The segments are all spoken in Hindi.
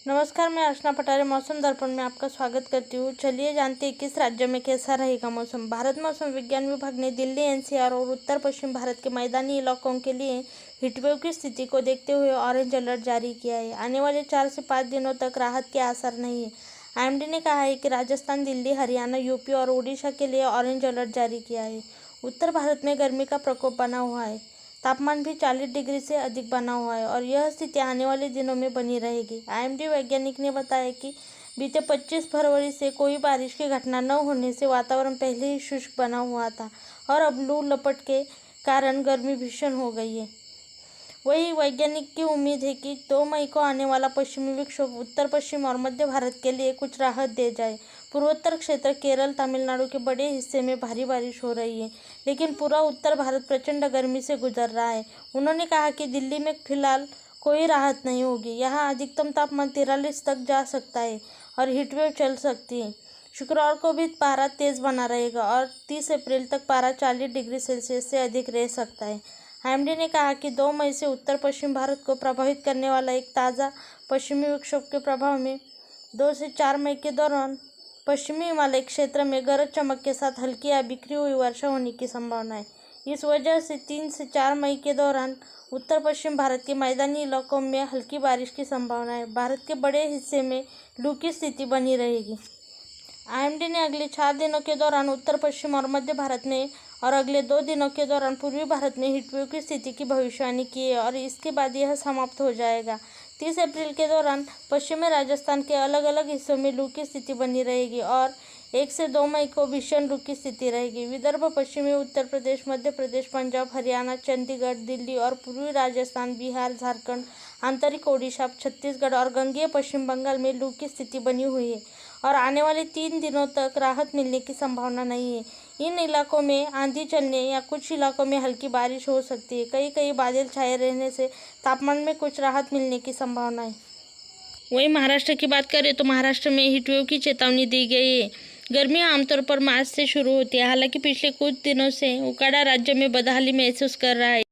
नमस्कार, मैं अर्चना पटारे मौसम दर्पण में आपका स्वागत करती हूँ। चलिए जानते हैं किस राज्य में कैसा रहेगा मौसम। भारत मौसम विज्ञान विभाग ने दिल्ली, एनसीआर और उत्तर पश्चिम भारत के मैदानी इलाकों के लिए हीटवेव की स्थिति को देखते हुए ऑरेंज अलर्ट जारी किया है। आने वाले 4 से 5 दिनों तक राहत के आसार नहीं है। आईएमडी ने कहा है कि राजस्थान, दिल्ली, हरियाणा, यूपी और उड़ीसा के लिए ऑरेंज अलर्ट जारी किया है। उत्तर भारत में गर्मी का प्रकोप बना हुआ है। तापमान भी 40 डिग्री से अधिक बना हुआ है और यह स्थिति आने वाले दिनों में बनी रहेगी। आईएमडी वैज्ञानिक ने बताया कि बीते 25 फरवरी से कोई बारिश की घटना न होने से वातावरण पहले ही शुष्क बना हुआ था और अब लू लपट के कारण गर्मी भीषण हो गई है। वही वैज्ञानिक की उम्मीद है कि 2 मई को आने वाला पश्चिमी विक्षोभ उत्तर पश्चिम और मध्य भारत के लिए कुछ राहत दे जाए। पूर्वोत्तर क्षेत्र, केरल, तमिलनाडु के बड़े हिस्से में भारी बारिश हो रही है, लेकिन पूरा उत्तर भारत प्रचंड गर्मी से गुजर रहा है। उन्होंने कहा कि दिल्ली में फिलहाल कोई राहत नहीं होगी। यहाँ अधिकतम तापमान 43 तक जा सकता है और हीटवेव चल सकती है। शुक्रवार को भी पारा तेज़ बना रहेगा और 30 अप्रैल तक पारा 40 डिग्री सेल्सियस से अधिक रह सकता है। आईएमडी ने कहा कि 2 मई से उत्तर पश्चिम भारत को प्रभावित करने वाला एक ताज़ा पश्चिमी विक्षोभ के प्रभाव में 2 से 4 मई के दौरान पश्चिमी हिमालय क्षेत्र में गरज चमक के साथ हल्की या बिखरी हुई वर्षा होने की संभावना है। इस वजह से 3 से 4 मई के दौरान उत्तर पश्चिम भारत के मैदानी इलाकों में हल्की बारिश की संभावना है। भारत के बड़े हिस्से में लू की स्थिति बनी रहेगी। आईएमडी ने अगले 4 दिनों के दौरान उत्तर पश्चिम और मध्य भारत में और अगले 2 दिनों के दौरान पूर्वी भारत में हीटवेव की स्थिति की भविष्यवाणी की है और इसके बाद यह समाप्त हो जाएगा। 30 अप्रैल के दौरान पश्चिमी राजस्थान के अलग अलग हिस्सों में लू की स्थिति बनी रहेगी और 1 से 2 मई को भीषण लू की स्थिति रहेगी। विदर्भ, पश्चिमी उत्तर प्रदेश, मध्य प्रदेश, पंजाब, हरियाणा, चंडीगढ़, दिल्ली और पूर्वी राजस्थान, बिहार, झारखंड, आंतरिक ओडिशा, छत्तीसगढ़ और गंगेय पश्चिम बंगाल में लू की स्थिति बनी हुई है और आने वाले 3 दिनों तक राहत मिलने की संभावना नहीं है। इन इलाकों में आंधी चलने या कुछ इलाकों में हल्की बारिश हो सकती है। कई बादल छाए रहने से तापमान में कुछ राहत मिलने की संभावना है। वहीं महाराष्ट्र की बात करें तो महाराष्ट्र में हीटवेव की चेतावनी दी गई है। गर्मियाँ आमतौर पर मार्च से शुरू होती है। हालांकि पिछले कुछ दिनों से उकाड़ा राज्य में बदहाली महसूस कर रहा है।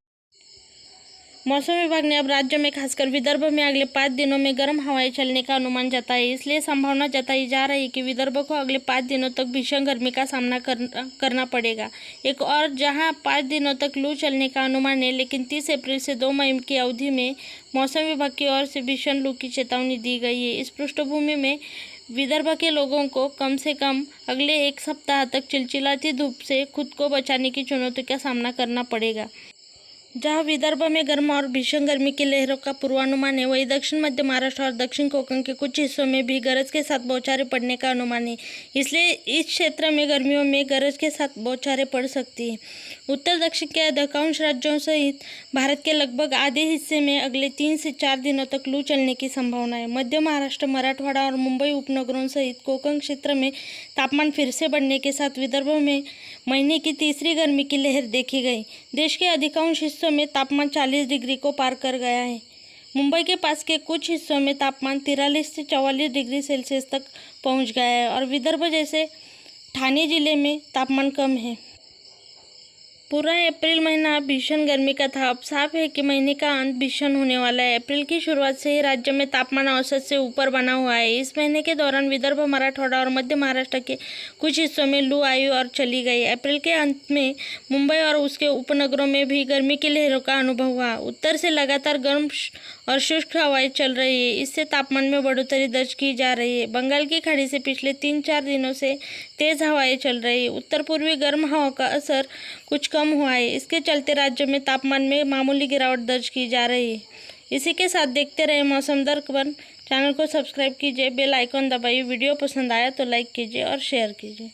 मौसम विभाग ने अब राज्य में खासकर विदर्भ में अगले 5 दिनों में गर्म हवाएं चलने का अनुमान जताया है। इसलिए संभावना जताई जा रही है कि विदर्भ को अगले 5 दिनों तक भीषण गर्मी का सामना करना पड़ेगा। एक और जहां 5 दिनों तक लू चलने का अनुमान है, लेकिन 30 अप्रैल से 2 मई की अवधि में मौसम विभाग की ओर से भीषण लू की चेतावनी दी गई है। इस पृष्ठभूमि में विदर्भ के लोगों को कम से कम अगले 1 सप्ताह तक चिलचिलाती धूप से खुद को बचाने की चुनौती का सामना करना पड़ेगा। जहां विदर्भ में गर्म और भीषण गर्मी की लहरों का पूर्वानुमान है, वहीं दक्षिण मध्य महाराष्ट्र और दक्षिण कोंकण के कुछ हिस्सों में भी गरज के साथ बौछारें पड़ने का अनुमान है। इसलिए इस क्षेत्र में गर्मियों में गरज के साथ बौछारें पड़ सकती है। उत्तर दक्षिण के अधिकांश राज्यों सहित भारत के लगभग आधे हिस्से में अगले 3 से 4 दिनों तक लू चलने की संभावना है। मध्य महाराष्ट्र, मराठवाड़ा और मुंबई उपनगरों सहित कोंकण क्षेत्र में तापमान फिर से बढ़ने के साथ विदर्भ में महीने की तीसरी गर्मी की लहर देखी गई। देश के अधिकांश हिस्सों में तापमान 40 डिग्री को पार कर गया है। मुंबई के पास के कुछ हिस्सों में तापमान 43 से 44 डिग्री सेल्सियस तक पहुंच गया है और विदर्भ जैसे ठाणे जिले में तापमान कम है। पूरा अप्रैल महीना भीषण गर्मी का था। अब साफ है कि महीने का अंत भीषण होने वाला है। अप्रैल की शुरुआत से ही राज्य में तापमान औसत से ऊपर बना हुआ है। इस महीने के दौरान विदर्भ, मराठवाड़ा और मध्य महाराष्ट्र के कुछ हिस्सों में लू आई और चली गई। अप्रैल के अंत में मुंबई और उसके उपनगरों में भी गर्मी की लहरों का अनुभव हुआ। उत्तर से लगातार गर्म और शुष्क हवाएं चल रही है। इससे तापमान में बढ़ोतरी दर्ज की जा रही है। बंगाल की खाड़ी से पिछले 3-4 दिनों से तेज हवाएं चल रही है। उत्तर पूर्वी गर्म हवा का असर कुछ कम हुआ है। इसके चलते राज्य में तापमान में मामूली गिरावट दर्ज की जा रही है। इसी के साथ देखते रहे मौसम दर्पण। चैनल को सब्सक्राइब कीजिए, बेल आइकॉन दबाइए। वीडियो पसंद आया तो लाइक कीजिए और शेयर कीजिए।